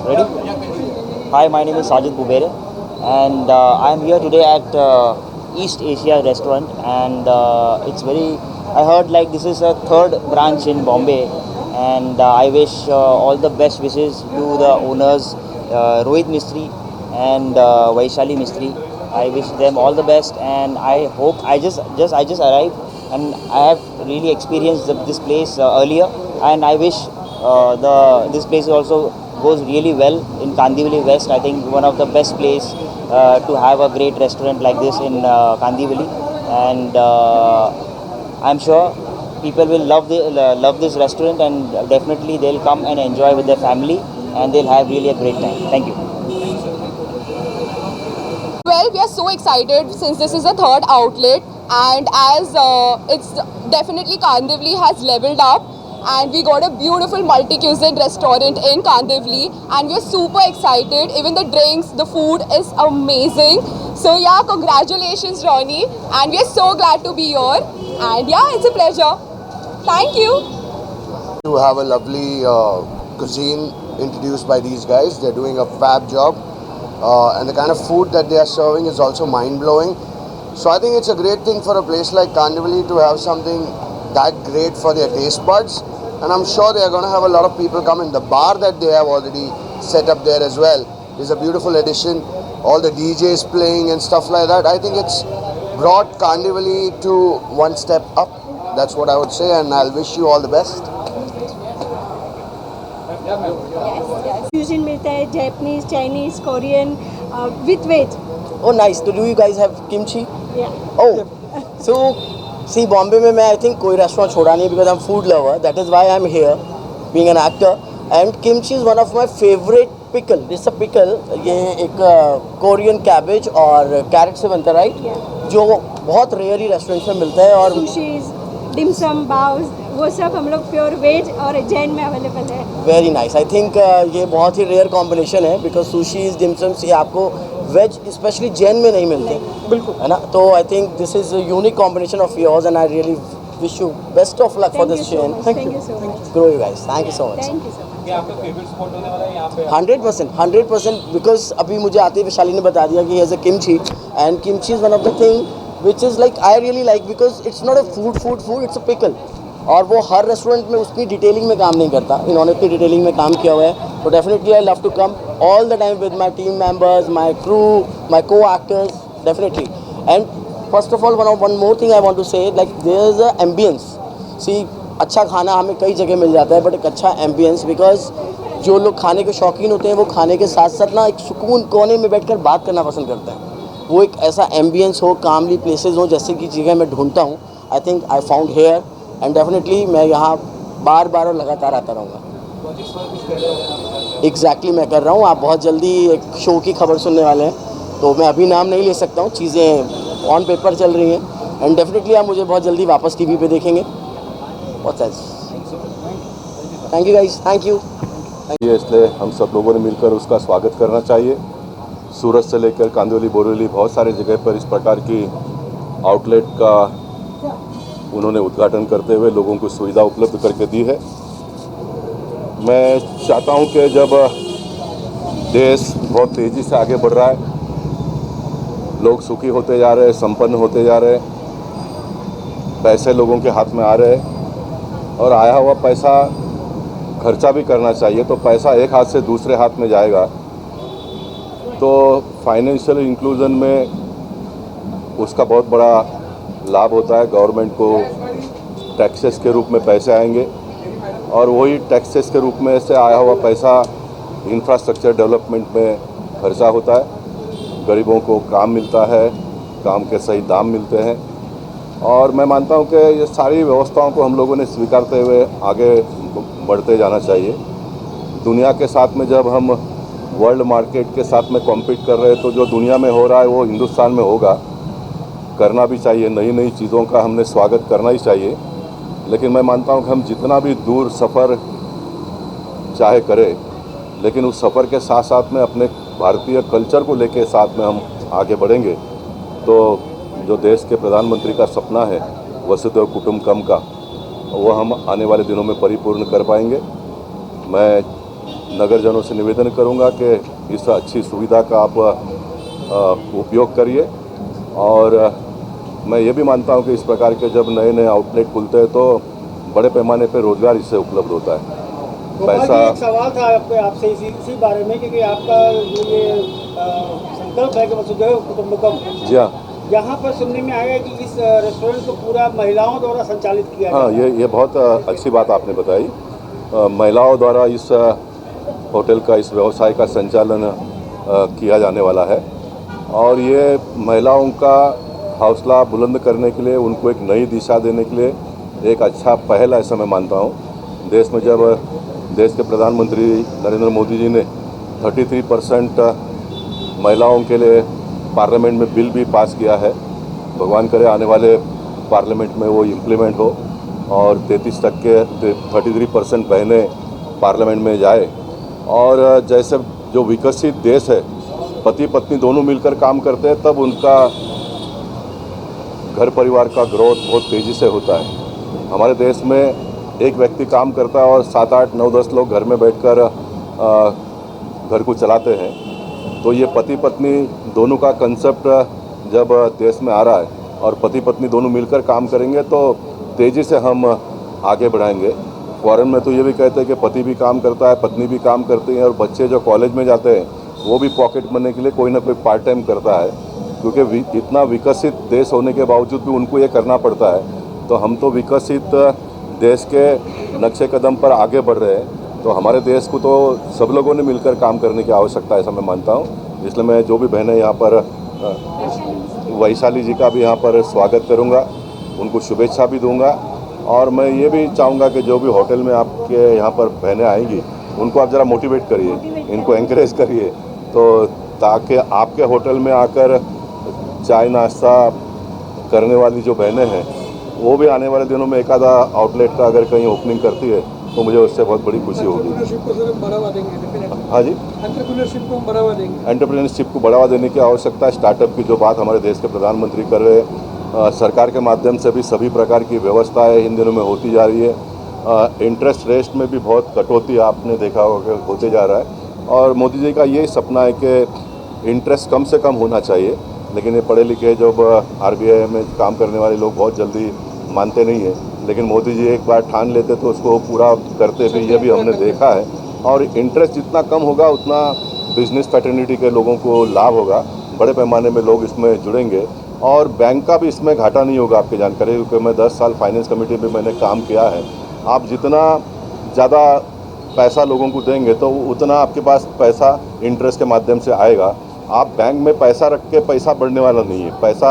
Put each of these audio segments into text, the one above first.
Ready? Hi, my name is Sajid Bubere, and I am here today at East Asia restaurant, and it's very. I heard like this is a third branch in Bombay, and I wish all the best wishes to the owners, Rohit Mistry and Vaishali Mistry. I wish them all the best, and I hope I just arrived, and I have really experienced this place earlier, and I wish this place also goes really well in Kandivali West. I think one of the best place to have a great restaurant like this in Kandivali, and I'm sure people will love this restaurant, and definitely they'll come and enjoy with their family, and they'll have really a great time. Thank you. Well, we are so excited since this is a third outlet, and as it's definitely Kandivali has leveled up, and we got a beautiful multi-cuisine restaurant in Kandivali, and we are super excited. Even the drinks, the food is amazing. So yeah, congratulations, Ronnie, and we are so glad to be here. And yeah, it's a pleasure. Thank you. To have a lovely cuisine introduced by these guys. They're doing a fab job. And the kind of food that they are serving is also mind-blowing. So I think it's a great thing for a place like Kandivali to have something that great for their taste buds. And I'm sure they are going to have a lot of people come in. The bar that they have already set up there as well is a beautiful addition. All the DJs playing and stuff like that. I think it's brought Kandivali to one step up. That's what I would say, and I'll wish you all the best. Fusion मिलता है Japanese Chinese Korean with veg Oh, nice. So, do you guys have kimchi? Yeah. Oh, so see, Bombay में मैं I think कोई restaurant छोड़ा नहीं because I'm food lover. That is why I'm here, being an actor. And kimchi is one of my favorite pickle. This is a pickle. ये एक Korean cabbage और carrot से बनता है, right? Yeah. जो बहुत रेयरली रेस्टोरेंट में मिलता है और सुशीज डिमसम बाउज वो सब हम लोग प्योर वेज और जैन में अवेलेबल है. Very nice. आई थिंक ये बहुत ही रेयर कॉम्बिनेशन है बिकॉज सुशीज डिमसम्स ये आपको वेज स्पेशली जैन में नहीं मिलते, बिल्कुल है ना. तो I think this is unique combination of yours and I really wish you best of luck for this chain. Thank you so much. Grow you guys. Thank you so much. Thank you so much. 100% because अभी मुझे आते ही विशाली ने बता दिया कि as a kimchi and kimchi is one of the thing which is like I really like because it's not a food it's a pickle. और वो हर रेस्टोरेंट में उतनी डिटेलिंग में काम नहीं करता. इन्होंने इतनी डिटेलिंग में काम किया हुआ है. तो definitely I love to come all the time with my team members, my crew, my co actors, definitely. And first of all one more thing I want to say like there is a ambience. See, अच्छा खाना हमें कई जगह मिल जाता है but एक अच्छा ambience because जो लोग खाने के शौकीन होते हैं वो खाने के साथ साथ ना एक सुकून कोने में बैठकर बात करना पसंद करते हैं. वो एक ऐसा एम्बियंस हो, कामली प्लेसेस हो जैसे कि जगह मैं ढूंढता हूँ. I think I found here and definitely मैं यहाँ बार बार और लगातार आता रहूँगा. एग्जैक्टली मैं कर रहा हूँ. आप बहुत जल्दी एक शो की खबर सुनने वाले हैं तो मैं अभी नाम नहीं ले सकता हूँ. चीज़ें ऑन पेपर चल रही हैं एंड डेफिनेटली आप मुझे बहुत जल्दी वापस टीवी पे देखेंगे. What's else. Thank you guys. Thank you. इसलिए हम सब लोगों ने मिलकर उसका स्वागत करना चाहिए. सूरत से लेकर कांदिवली, बोरीवली बहुत सारे जगह पर इस प्रकार की आउटलेट का उन्होंने उद्घाटन करते हुए लोगों को सुविधा उपलब्ध करके दी है. मैं चाहता हूं कि जब देश बहुत तेज़ी से आगे बढ़ रहा है, लोग सुखी होते जा रहे हैं, संपन्न होते जा रहे हैं, पैसे लोगों के हाथ में आ रहे हैं और आया हुआ पैसा खर्चा भी करना चाहिए. तो पैसा एक हाथ से दूसरे हाथ में जाएगा तो फाइनेंशियल इंक्लूजन में उसका बहुत बड़ा लाभ होता है. गवर्नमेंट को टैक्सेस के रूप में पैसे आएंगे और वही टैक्सेस के रूप में से आया हुआ पैसा इंफ्रास्ट्रक्चर डेवलपमेंट में खर्चा होता है. गरीबों को काम मिलता है, काम के सही दाम मिलते हैं और मैं मानता हूं कि ये सारी व्यवस्थाओं को हम लोगों ने स्वीकारते हुए आगे बढ़ते जाना चाहिए. दुनिया के साथ में जब हम वर्ल्ड मार्केट के साथ में कॉम्पीट कर रहे हैं तो जो दुनिया में हो रहा है वो हिंदुस्तान में होगा, करना भी चाहिए. नई नई चीज़ों का हमने स्वागत करना ही चाहिए. लेकिन मैं मानता हूं कि हम जितना भी दूर सफ़र चाहे करें, लेकिन उस सफ़र के साथ साथ में अपने भारतीय कल्चर को लेके साथ में हम आगे बढ़ेंगे तो जो देश के प्रधानमंत्री का सपना है वसुधैव कुटुंबकम का, वो हम आने वाले दिनों में परिपूर्ण कर पाएंगे. मैं नगरजनों से निवेदन करूंगा कि इस अच्छी सुविधा का आप उपयोग करिए। और मैं ये भी मानता हूं कि इस प्रकार के जब नए नए आउटलेट खुलते हैं तो बड़े पैमाने पर रोजगार इससे उपलब्ध होता है। पैसा एक सवाल था आपसे इसी बारे में, क्योंकि आपका जो ये संकल्प है कि वसुधैव कुटुंबकम, जी हाँ, यहाँ पर सुनने में आया कि इस रेस्टोरेंट को पूरा महिलाओं द्वारा संचालित किया हाँ, जाता है। ये बहुत अच्छी बात आपने बताई। महिलाओं द्वारा इस होटल का, इस व्यवसाय का संचालन किया जाने वाला है और ये महिलाओं का हौसला बुलंद करने के लिए, उनको एक नई दिशा देने के लिए एक अच्छा पहल ऐसा मैं मानता हूँ। देश में जब देश के प्रधानमंत्री नरेंद्र मोदी जी ने 33% महिलाओं के लिए पार्लियामेंट में बिल भी पास किया है, भगवान करे आने वाले पार्लियामेंट में वो इम्प्लीमेंट हो और 33% बहनें पार्लियामेंट में जाए। और जैसे जो विकसित देश है, पति पत्नी दोनों मिलकर काम करते हैं, तब उनका घर परिवार का ग्रोथ बहुत तेज़ी से होता है। हमारे देश में एक व्यक्ति काम करता है और 7, 8, 9, 10 लोग घर में बैठकर घर को चलाते हैं। तो ये पति पत्नी दोनों का कंसेप्ट जब देश में आ रहा है और पति पत्नी दोनों मिलकर काम करेंगे तो तेज़ी से हम आगे बढ़ाएंगे। फॉरेन में तो ये भी कहते हैं कि पति भी काम करता है, पत्नी भी काम करती है और बच्चे जो कॉलेज में जाते हैं वो भी पॉकेट मनी के लिए कोई ना कोई पार्ट टाइम करता है, क्योंकि इतना विकसित देश होने के बावजूद भी उनको ये करना पड़ता है। तो हम तो विकसित देश के नक्शे कदम पर आगे बढ़ रहे हैं, तो हमारे देश को तो सब लोगों ने मिलकर काम करने की आवश्यकता है, ऐसा मैं मानता हूँ। इसलिए मैं जो भी बहनें यहाँ पर, वैशाली जी का भी यहाँ पर स्वागत करूँगा, उनको शुभेच्छा भी दूँगा। और मैं ये भी चाहूँगा कि जो भी होटल में आपके यहाँ पर बहनें आएंगी उनको आप ज़रा मोटिवेट करिए, इनको एंकरेज करिए, तो ताकि आपके होटल में आकर चाय नाश्ता करने वाली जो बहनें हैं वो भी आने वाले दिनों में एक आधा आउटलेट का अगर कहीं ओपनिंग करती है तो मुझे उससे बहुत बड़ी खुशी होगी। हाँ जी, एंटरप्रेन्योरशिप को बढ़ावा देने की आवश्यकता है। स्टार्टअप की जो बात हमारे देश के प्रधानमंत्री कर रहे हैं, सरकार के माध्यम से भी सभी प्रकार की व्यवस्थाएं इन दिनों में होती जा रही है। इंटरेस्ट रेट में भी बहुत कटौती आपने देखा होगा होते जा रहा है और मोदी जी का यही सपना है कि इंटरेस्ट कम से कम होना चाहिए। लेकिन ये पढ़े लिखे जो RBI में काम करने वाले लोग बहुत जल्दी मानते नहीं है, लेकिन मोदी जी एक बार ठान लेते तो उसको पूरा करते भी, ये भी हमने देखा है। और इंटरेस्ट जितना कम होगा उतना बिजनेस पैटर्निटी के लोगों को लाभ होगा, बड़े पैमाने में लोग इसमें जुड़ेंगे और बैंक का भी इसमें घाटा नहीं होगा। आपकी जानकारी, क्योंकि मैं 10 साल फाइनेंस कमेटी में मैंने काम किया है। आप जितना ज़्यादा पैसा लोगों को देंगे तो उतना आपके पास पैसा इंटरेस्ट के माध्यम से आएगा। आप बैंक में पैसा रख के पैसा बढ़ने वाला नहीं है, पैसा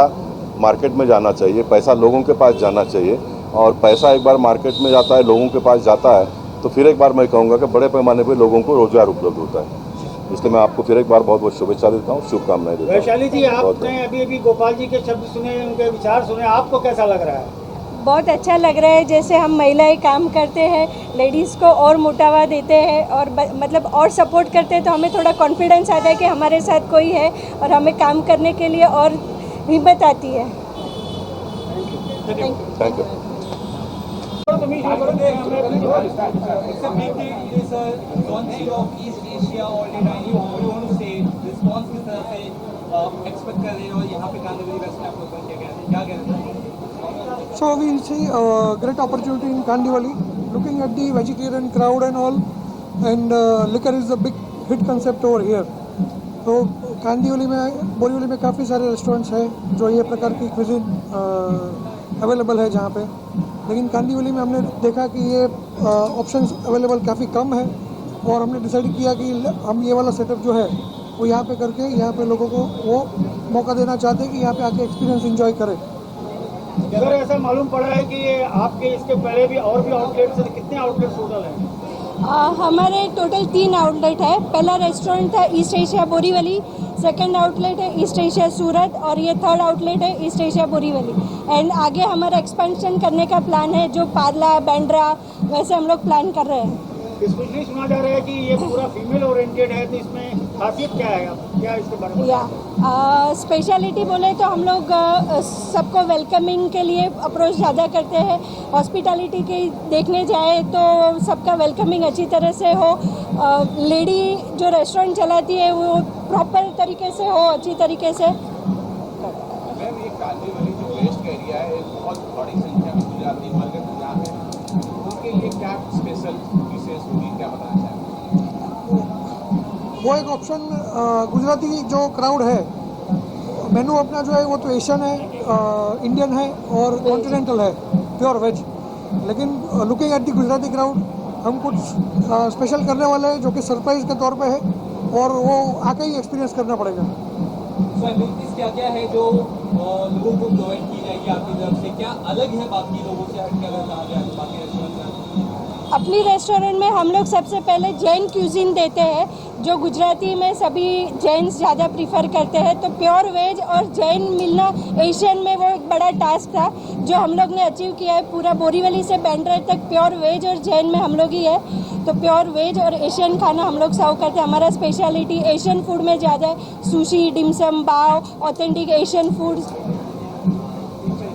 मार्केट में जाना चाहिए, पैसा लोगों के पास जाना चाहिए। और पैसा एक बार मार्केट में जाता है, लोगों के पास जाता है, तो फिर एक बार मैं कहूँगा कि बड़े पैमाने पे लोगों को रोजगार उपलब्ध होता है। इसलिए मैं आपको फिर एक बार बहुत बहुत शुभेच्छा देता हूँ, शुभकामनाएं देता हूँ। वैशाली जी, आपने अभी गोपाल जी के शब्द सुने, उनके विचार सुने, आपको कैसा लग रहा है? बहुत अच्छा लग रहा है। जैसे हम महिलाएं काम करते हैं, लेडीज़ को और मोटावा देते हैं और मतलब और सपोर्ट करते हैं, तो हमें थोड़ा कॉन्फिडेंस आता है कि हमारे साथ कोई है और हमें काम करने के लिए और हिम्मत आती है। Thank you. So we'll see a great opportunity in Kandivali. Looking at the vegetarian crowd and all, and liquor is a big hit concept over here. तो कांदिवली में, बोरीवली में काफ़ी सारे रेस्टोरेंट्स हैं जो ये प्रकार की क्विज़िन अवेलेबल है जहाँ पे, लेकिन कांदिवली में हमने देखा कि ये ऑप्शंस अवेलेबल काफ़ी कम है और हमने डिसाइड किया कि हम ये वाला सेटअप जो है वो यहाँ पे करके यहाँ पे लोगों को वो मौका देना चाहते हैं कि यहाँ पे आके एक्सपीरियंस एंजॉय करें। सर, ऐसा मालूम पड़ा है कि आपके इसके पहले भी और भी आउटलेट्स हैं, कितने आउटलेट्स टोटल हैं? हमारे टोटल 3 आउटलेट है। पहला रेस्टोरेंट था east Asia Borivali, second outlet है ईस्ट एशिया सूरत और ये थर्ड आउटलेट है ईस्ट एशिया बोरीवली। एंड आगे हमारा एक्सपेंशन करने का प्लान है, जो पार्ला, बैंड्रा, वैसे हम लोग प्लान कर रहे हैं। स्पेशली सुना जा रहा है कि ये पूरा फीमेल ओरिएंटेड है, तो इसमें खासियत क्या है, आप क्या इसके बारे में? या स्पेशलिटी बोले तो हम लोग सबको वेलकमिंग के लिए अप्रोच ज़्यादा करते हैं। हॉस्पिटैलिटी की देखने जाए तो सबका वेलकमिंग अच्छी तरह से हो, लेडी जो रेस्टोरेंट चलाती है वो प्रॉपर तरीके से हो, अच्छी तरीके से। मैम, ये कांदी वाली जो वेस्ट एरिया है, बहुत बड़ी संख्या में गुजराती मार्केट यहाँ है, उनके लिए क्या स्पेशल डिशेज होगी, क्या बताना चाहेंगे? वो एक ऑप्शन गुजराती जो क्राउड है, मेनू अपना जो है वो तो एशियन है, इंडियन है और कॉन्टिनेंटल है, प्योर वेज। लेकिन looking at the Gujarati crowd हम कुछ स्पेशल करने वाले हैं जो कि सरप्राइज के तौर पे है और वो आके ही एक्सपीरियंस करना पड़ेगा। सो एमिनिटीज क्या क्या है जो लोगों को प्रोवाइड की जाएगी आपकी तरफ से, क्या अलग है बाकी लोगों से हटकर अगर कहा जाए तो बाकी रेस्टोरेंट में? अपनी रेस्टोरेंट में हम लोग सबसे पहले जैन क्यूजिन देते हैं, जो गुजराती में सभी जैन्स ज़्यादा प्रीफर करते हैं। तो प्योर वेज और जैन मिलना एशियन में वो एक बड़ा टास्क था जो हम लोग ने अचीव किया है। पूरा बोरीवली से बैंड्रा तक प्योर वेज और जैन में हम लोग ही है। तो प्योर वेज और एशियन खाना हम लोग सर्व करते हैं। हमारा स्पेशलिटी एशियन फूड में ज़्यादा है, सुशी, डिमसम, बाव, ऑथेंटिक एशियन फूड।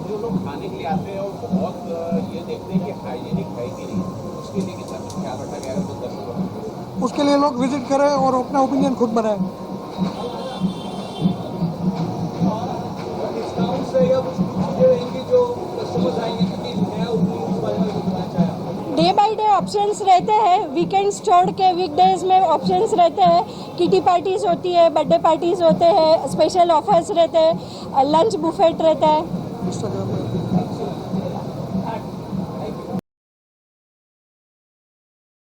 जो लोग खाने के लिए आते हैं और बहुत ये देखते हैं कि हाइजीनिक है कि नहीं, उसके लिए कितना ख्याल रखा गया है तो दर्शकों? उसके लिए लोग विजिट करें और अपना ओपिनियन खुद बनाएं। डिस्काउंट्स है या कुछ चीज़ें रहेंगी जो कस्टमर्स आएंगे क्योंकि नया ओपनिंग के बारे में बताना चाहें? डे बाय डे ऑप्शंस रहते हैं, वीकेंड्स छोड़ के वीकडेज में ऑप्शंस रहते हैं। किटी पार्टीज होती है, बर्थडे पार्टीज होते हैं, स्पेशल ऑफर्स रहते हैं, लंच बुफेट रहता है। इंस्टाग्राम में